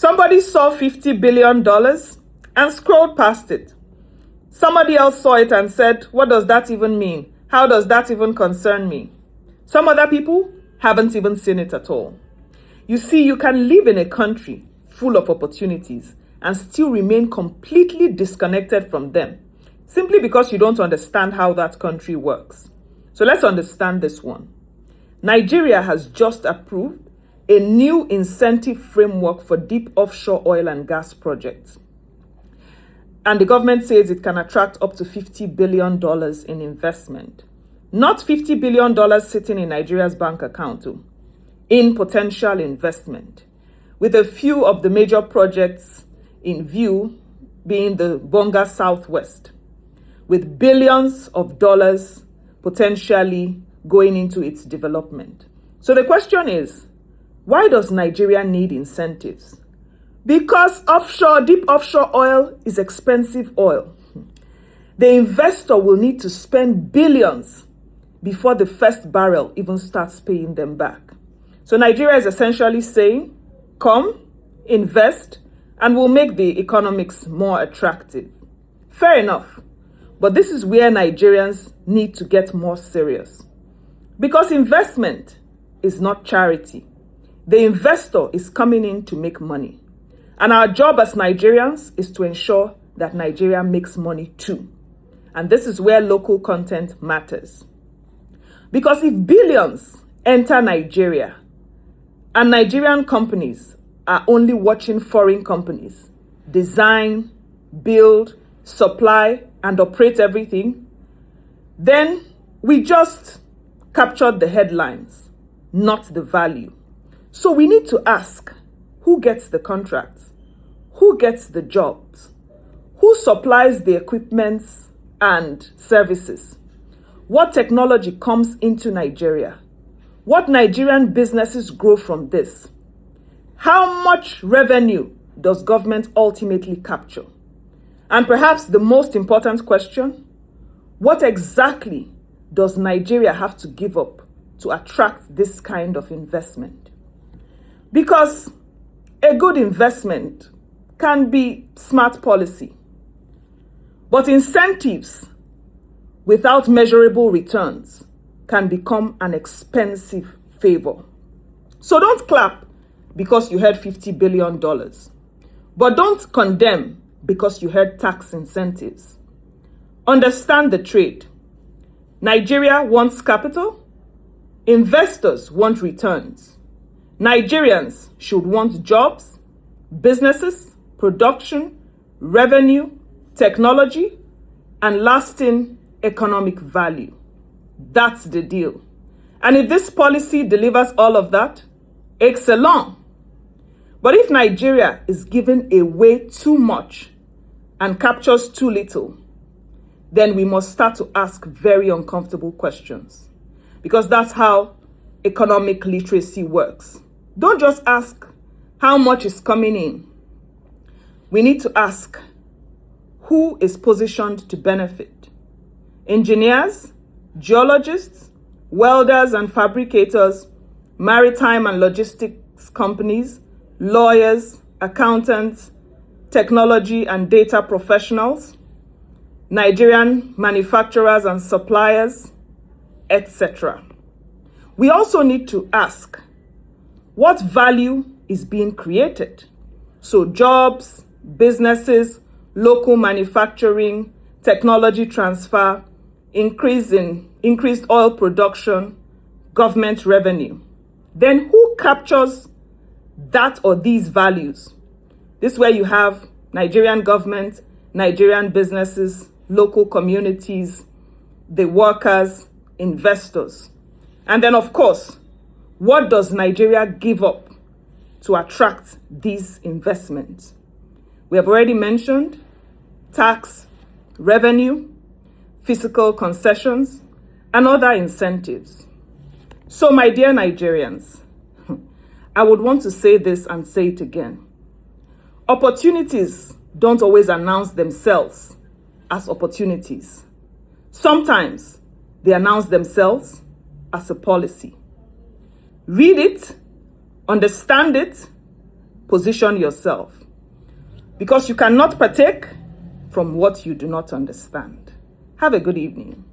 Somebody saw $50 billion and scrolled past it. Somebody else saw it and said, what does that even mean? How does that even concern me? Some other people haven't even seen it at all. You see, you can live in a country full of opportunities and still remain completely disconnected from them, simply because you don't understand how that country works. So let's understand this one. Nigeria has just approved a new incentive framework for deep offshore oil and gas projects. And the government says it can attract up to $50 billion in investment. Not $50 billion sitting in Nigeria's bank account, in potential investment, with a few of the major projects in view being the Bonga Southwest, with billions of dollars potentially going into its development. So the question is, why does Nigeria need incentives? Because deep offshore oil is expensive oil. The investor will need to spend billions before the first barrel even starts paying them back. So Nigeria is essentially saying, come, invest, and we'll make the economics more attractive. Fair enough. But this is where Nigerians need to get more serious. Because investment is not charity. The investor is coming in to make money. And our job as Nigerians is to ensure that Nigeria makes money too. And this is where local content matters. Because if billions enter Nigeria and Nigerian companies are only watching foreign companies design, build, supply, and operate everything, then we just captured the headlines, not the value. So we need to ask, who gets the contracts? Who gets the jobs? Who supplies the equipment and services? What technology comes into Nigeria? What Nigerian businesses grow from this? How much revenue does government ultimately capture? And perhaps the most important question, what exactly does Nigeria have to give up to attract this kind of investment? Because a good investment can be smart policy, but incentives without measurable returns can become an expensive favor. So don't clap because you heard $50 billion, but don't condemn because you heard tax incentives. Understand the trade. Nigeria wants capital. Investors want returns. Nigerians should want jobs, businesses, production, revenue, technology, and lasting economic value. That's the deal. And if this policy delivers all of that, excellent. But if Nigeria is giving away too much and captures too little, then we must start to ask very uncomfortable questions. Because that's how economic literacy works. Don't just ask how much is coming in. We need to ask who is positioned to benefit. Engineers, geologists, welders and fabricators, maritime and logistics companies, lawyers, accountants, technology and data professionals, Nigerian manufacturers and suppliers, etc. We also need to ask, what value is being created? So jobs, businesses, local manufacturing, technology transfer, increased oil production, government revenue. Then who captures that or these values? This is where you have Nigerian government, Nigerian businesses, local communities, the workers, investors. And then, of course, what does Nigeria give up to attract these investments? We have already mentioned tax, revenue, fiscal concessions, and other incentives. So, my dear Nigerians, I would want to say this and say it again. Opportunities don't always announce themselves as opportunities. Sometimes they announce themselves as a policy. Read it, understand it, position yourself, because you cannot partake from what you do not understand. Have a good evening.